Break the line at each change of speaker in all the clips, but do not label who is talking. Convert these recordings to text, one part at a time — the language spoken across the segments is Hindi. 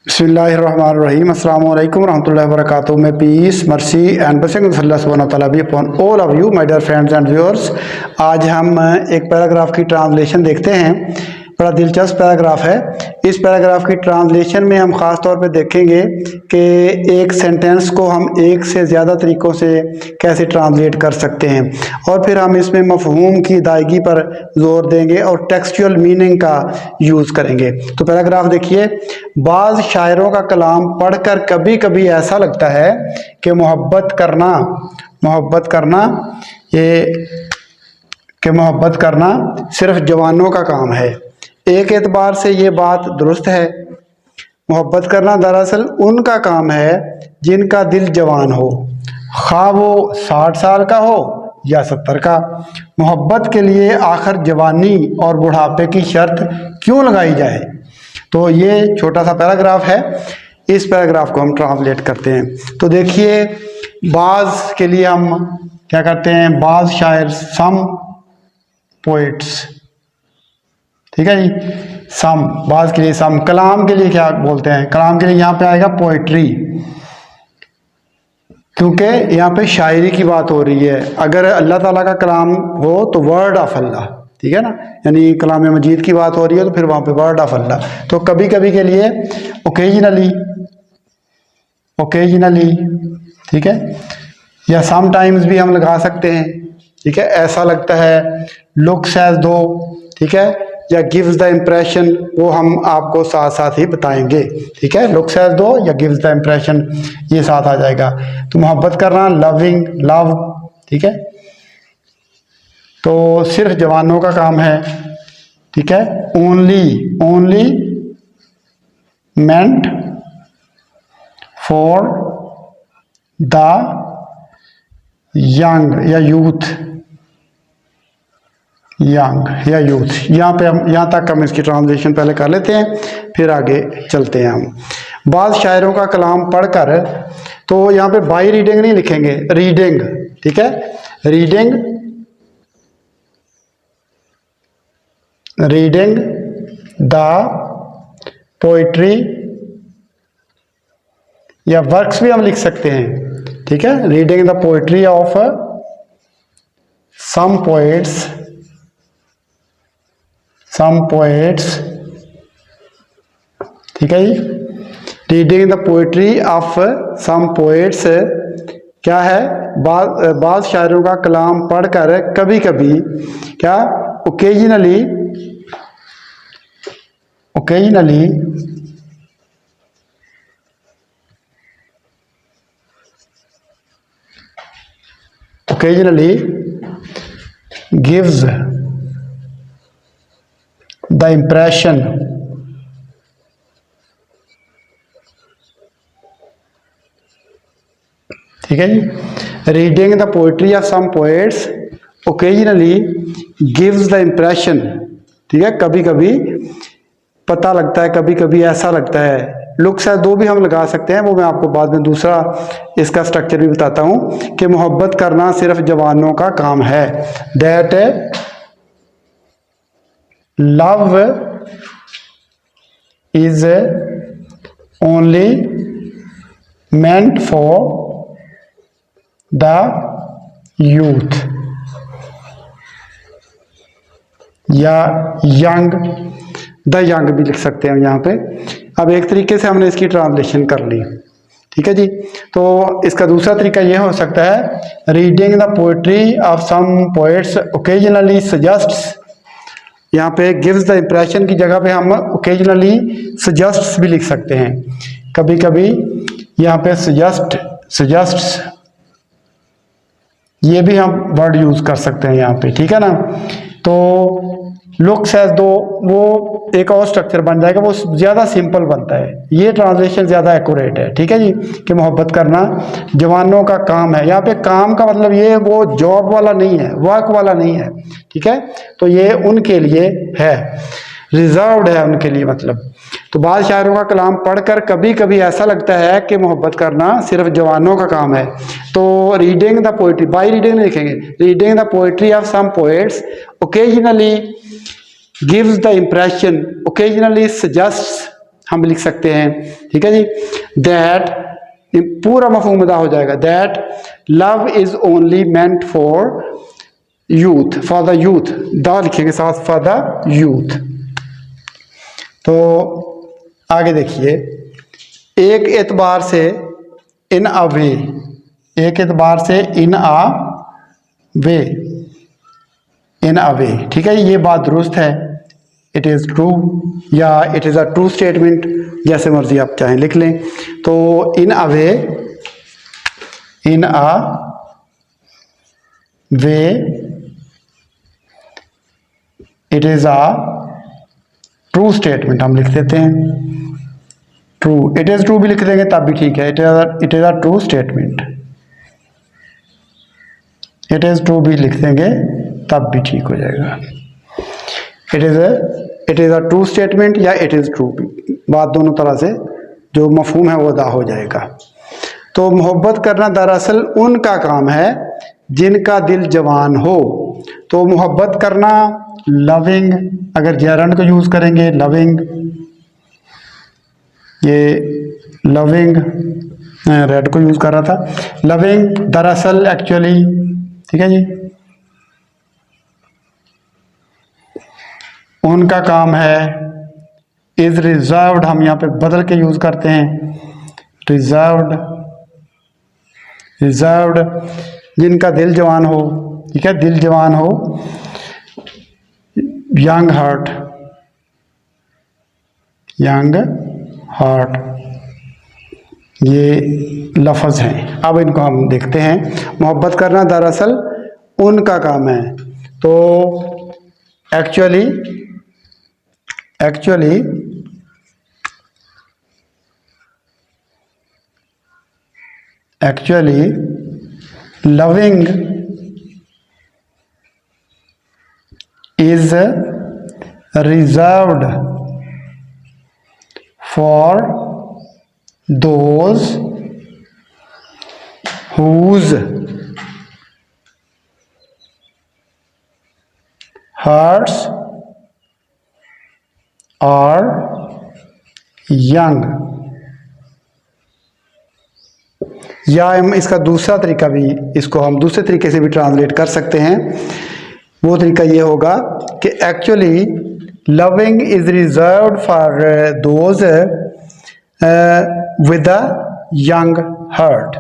बिस्मिल्लाहिर्रहमानिर्रहीम अस्सलाम वालेकुम रहमतुल्लाहि व बरकातुहू। May peace mercy and blessing of अल्लाह सुब्हानहू व तआला be upon all of you my dear friends and viewers. आज हम एक पैराग्राफ की ट्रांसलेशन देखते हैं। बड़ा दिलचस्प पैराग्राफ है। इस पैराग्राफ की ट्रांसलेशन में हम ख़ास तौर पे देखेंगे कि एक सेंटेंस को हम एक से ज़्यादा तरीक़ों से कैसे ट्रांसलेट कर सकते हैं, और फिर हम इसमें मफ़हूम की अदायगी पर ज़ोर देंगे और टेक्सचुअल मीनिंग का यूज़ करेंगे। तो पैराग्राफ देखिए, बाज़ शायरों का कलाम पढ़कर कभी कभी ऐसा लगता है कि मोहब्बत करना सिर्फ जवानों का काम है। एक एतबार से ये बात दुरुस्त है। मोहब्बत करना दरअसल उनका काम है जिनका दिल जवान हो, खा वो 60 साल का हो या 70 का। मोहब्बत के लिए आखिर जवानी और बुढ़ापे की शर्त क्यों लगाई जाए। तो ये छोटा सा पैराग्राफ है। इस पैराग्राफ को हम ट्रांसलेट करते हैं। तो देखिए, बाज़ के लिए हम क्या करते हैं, बाज़ शायर, सम पोइट्स, ठीक है जी। सम, बाज़ के लिए सम। कलाम के लिए क्या बोलते हैं, कलाम के लिए यहाँ पे आएगा पोइट्री, क्योंकि यहाँ पे शायरी की बात हो रही है। अगर अल्लाह ताला का कलाम हो तो वर्ड ऑफ अल्लाह, ठीक है ना, यानी कलाम मजीद की बात हो रही है तो फिर वहाँ पे वर्ड ऑफ अल्लाह। तो कभी कभी के लिए ओकेजनली, ठीक है, या समटाइम्स भी हम लगा सकते हैं, ठीक है। ऐसा लगता है, लुक्स एज दो, ठीक है, या गिव्स द इम्प्रेशन, वो हम आपको साथ साथ ही बताएंगे, ठीक है। लुक्स एज दो या गिव्स द इम्प्रेशन, ये साथ आ जाएगा। तो मोहब्बत करना, लविंग, लव, ठीक है, तो सिर्फ जवानों का काम है, ठीक है। Only meant for the young या यूथ, यहाँ पे हम, यहाँ तक हम इसकी ट्रांसलेशन पहले कर लेते हैं, फिर आगे चलते हैं हम। बाज़ शायरों का कलाम पढ़कर, तो यहाँ पे बाई रीडिंग नहीं लिखेंगे, रीडिंग, ठीक है, रीडिंग द पोइट्री, या वर्क्स भी हम लिख सकते हैं, ठीक है। Reading the poetry of some poets, ठीक है जी। Reading the poetry of some poets क्या है, बाज़ शायरों का कलाम पढ़कर कभी कभी क्या, ओकेजनली gives the impression, ठीक है जी। Reading the poetry of some poets occasionally gives the impression, ठीक है, कभी कभी पता लगता है, कभी कभी ऐसा लगता है। लुक्स है दो भी हम लगा सकते हैं, वो मैं आपको बाद में दूसरा इसका स्ट्रक्चर भी बताता हूं कि मोहब्बत करना सिर्फ जवानों का काम है। That love is only meant for the youth या यंग, द यंग भी लिख सकते हैं यहाँ पे। अब एक तरीके से हमने इसकी ट्रांसलेशन कर ली, ठीक है जी। तो इसका दूसरा तरीका यह हो सकता है, reading the poetry of some poets occasionally suggests, यहाँ पे गिव्स द इम्प्रेशन की जगह पे हम ओकेजनली सजेस्ट्स भी लिख सकते हैं। कभी कभी यहाँ पे सजेस्ट्स, ये भी हम वर्ड यूज कर सकते हैं यहाँ पे, ठीक है ना। तो लुक्स एज दो, वो एक और स्ट्रक्चर बन जाएगा, वो ज़्यादा सिंपल बनता है। ये ट्रांसलेशन ज़्यादा एक्यूरेट है, ठीक है जी, कि मोहब्बत करना जवानों का काम है। यहाँ पे काम का मतलब ये वो जॉब वाला नहीं है, वर्क वाला नहीं है, ठीक है। तो ये उनके लिए है, रिजर्व्ड है उनके लिए मतलब। तो बाज़ शायरों का कलाम पढ़कर कभी कभी ऐसा लगता है कि मोहब्बत करना सिर्फ जवानों का काम है। तो reading the poetry, by reading नहीं लिखेंगे, reading the poetry of some poets occasionally gives the impression, occasionally suggests, हम लिख सकते हैं, ठीक है जी। दैट पूरा मफहूम अदा हो जाएगा। That love is only meant for youth, for the youth, the लिखेंगे साथ, फॉर द यूथ। तो आगे देखिए, एक एतबार से इन अ वे, एक एतबार से इन अ वे, इन अ वे, ठीक है, ये बात दुरुस्त है, इट इज़ ट्रू या it is a true statement, जैसे मर्जी आप चाहें लिख लें। तो in a way, in a way it is a true statement हम लिख देते हैं। ट्रू, इट इज़ ट्रू भी लिख देंगे तब भी ठीक है। It is a true statement, it is true भी लिख देंगे तब भी ठीक हो जाएगा। It is a true statement या इट इज़ ट्रू, बात दोनों तरह से जो मफहूम है वो अदा हो जाएगा। तो मोहब्बत करना दरअसल उनका काम है जिनका दिल जवान हो। तो मोहब्बत करना, लविंग, अगर जेरंड को यूज़ करेंगे लविंग, ये लविंग रेड को यूज़ कर रहा था, लविंग दरअसल, एक्चुअली, ठीक है जी, उनका काम है। इज रिजर्व्ड हम यहाँ पे बदल के यूज करते हैं, रिजर्व्ड, रिजर्व्ड जिनका दिल जवान हो, ठीक है, दिल जवान हो। यंग हार्ट, यंग हार्ट, ये लफ्ज़ हैं। अब इनको हम देखते हैं। मोहब्बत करना दरअसल उनका काम है, तो actually, actually actually loving is reserved for those whose hearts are young। या हम इसका दूसरा तरीका भी, इसको हम दूसरे तरीके से भी ट्रांसलेट कर सकते हैं। वो तरीका ये होगा कि actually loving is reserved for those with a young heart,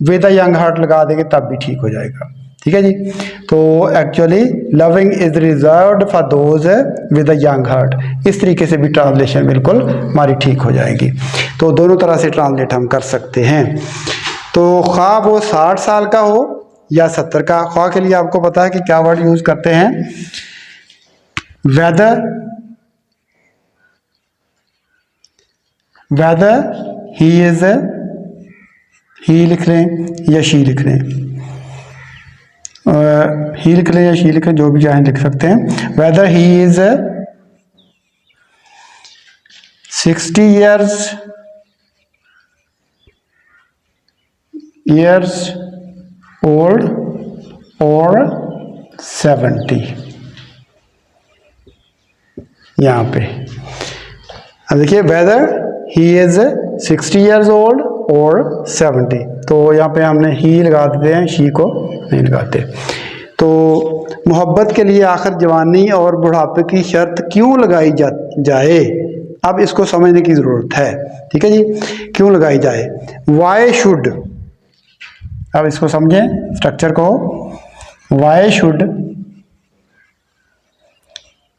with a young heart लगा देंगे तब भी ठीक हो जाएगा, ठीक है जी। तो actually loving is reserved for those with a young heart, इस तरीके से भी ट्रांसलेशन बिल्कुल हमारी ठीक हो जाएगी। तो दोनों तरह से ट्रांसलेट हम कर सकते हैं। तो ख्वाह वो 60 साल का हो या 70 का, ख्वाह के लिए आपको पता है कि क्या वर्ड यूज करते हैं, वेदर, वेदर ही इज, ही लिख लें या शी लिख लें, ही लिख लें या शी लिख लें, जो भी चाहें लिख सकते हैं। Weather he is 60 years old और 70, यहाँ पे अब देखिए weather he is 60 years old और 70, तो यहाँ पे हमने ही लगा देते हैं, शी को नहीं लगाते। तो मोहब्बत के लिए आखिर जवानी और बुढ़ापे की शर्त क्यों लगाई जाए, अब इसको समझने की ज़रूरत है, ठीक है जी, क्यों लगाई जाए। वाई शुड, अब इसको समझें स्ट्रक्चर को, वाई शुड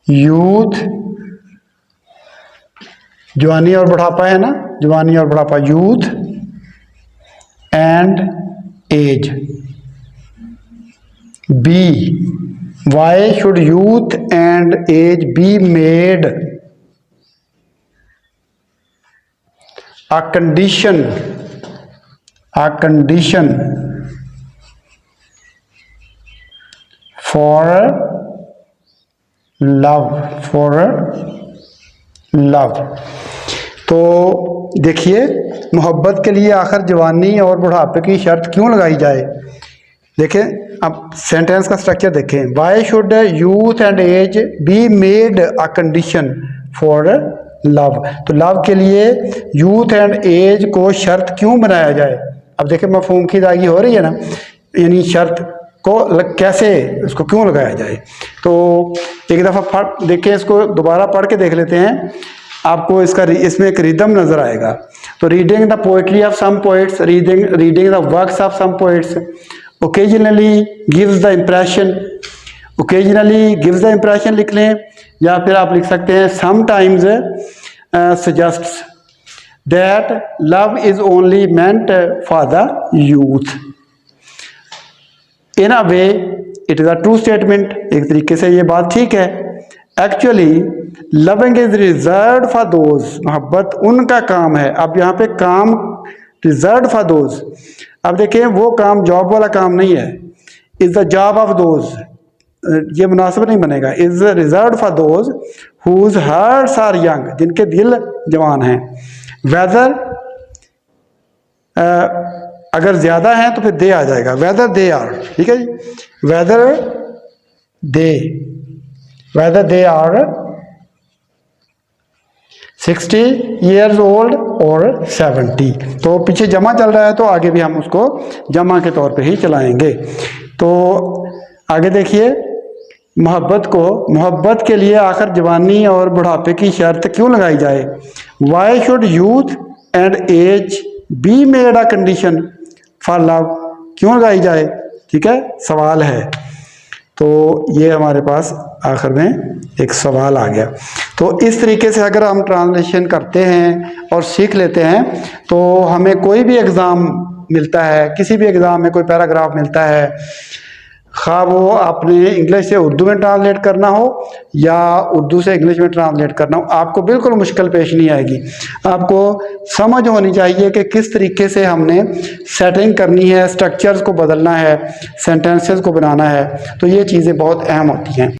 यूथ, जवानी और बुढ़ापा है ना, जवानी और बुढ़ापा, youth and age, be, why should youth and age be made a condition for love। तो देखिए मोहब्बत के लिए आखिर जवानी और बुढ़ापे की शर्त क्यों लगाई जाए। देखें अब सेंटेंस का स्ट्रक्चर देखें, why should youth and age be made a condition for love. तो लव के लिए यूथ एंड एज को शर्त क्यों बनाया जाए? अब देखिए मफहूम की अदायगी हो रही है ना, यानी शर्त को कैसे उसको क्यों लगाया जाए। तो एक दफ़ा देखिए, इसको दोबारा पढ़ के देख लेते हैं, आपको इसमें एक रिदम नजर आएगा। तो reading the poetry of some poets, reading the works of some poets, occasionally gives the impression, occasionally gives the impression लिख लें, या फिर आप लिख सकते हैं sometimes suggests that love is only meant for the youth. In a way it is a true statement, एक तरीके से ये बात ठीक है। Actually loving is reserve for those, मोहब्बत उनका काम है। अब यहाँ पे काम रिजर्व फॉर दोज, अब देखिए वो काम जॉब वाला काम नहीं है, is the job of those, ये मुनासिब नहीं बनेगा। Is reserve for those whose hearts are young, जिनके दिल जवान हैं। वेदर अगर ज्यादा है तो फिर दे आ जाएगा, वेदर दे आर, ठीक है जी, whether they are 60 years old और 70। तो पीछे जमा चल रहा है तो आगे भी हम उसको जमा के तौर पे ही चलाएंगे। तो आगे देखिए, मोहब्बत के लिए आखिर जवानी और बुढ़ापे की शर्त क्यों लगाई जाए? Why should youth and age be made a condition for love, क्यों लगाई जाए? ठीक है, सवाल है। तो ये हमारे पास आखिर में एक सवाल आ गया। तो इस तरीके से अगर हम ट्रांसलेशन करते हैं और सीख लेते हैं तो हमें कोई भी एग्ज़ाम मिलता है, किसी भी एग्ज़ाम में कोई पैराग्राफ मिलता है, खा वो आपने इंग्लिश से उर्दू में ट्रांसलेट करना हो या उर्दू से इंग्लिश में ट्रांसलेट करना हो, आपको बिल्कुल मुश्किल पेश नहीं आएगी। आपको समझ होनी चाहिए कि किस तरीके से हमने सेटिंग करनी है, स्ट्रक्चर्स को बदलना है, सेंटेंसेस को बनाना है। तो ये चीज़ें बहुत अहम होती हैं।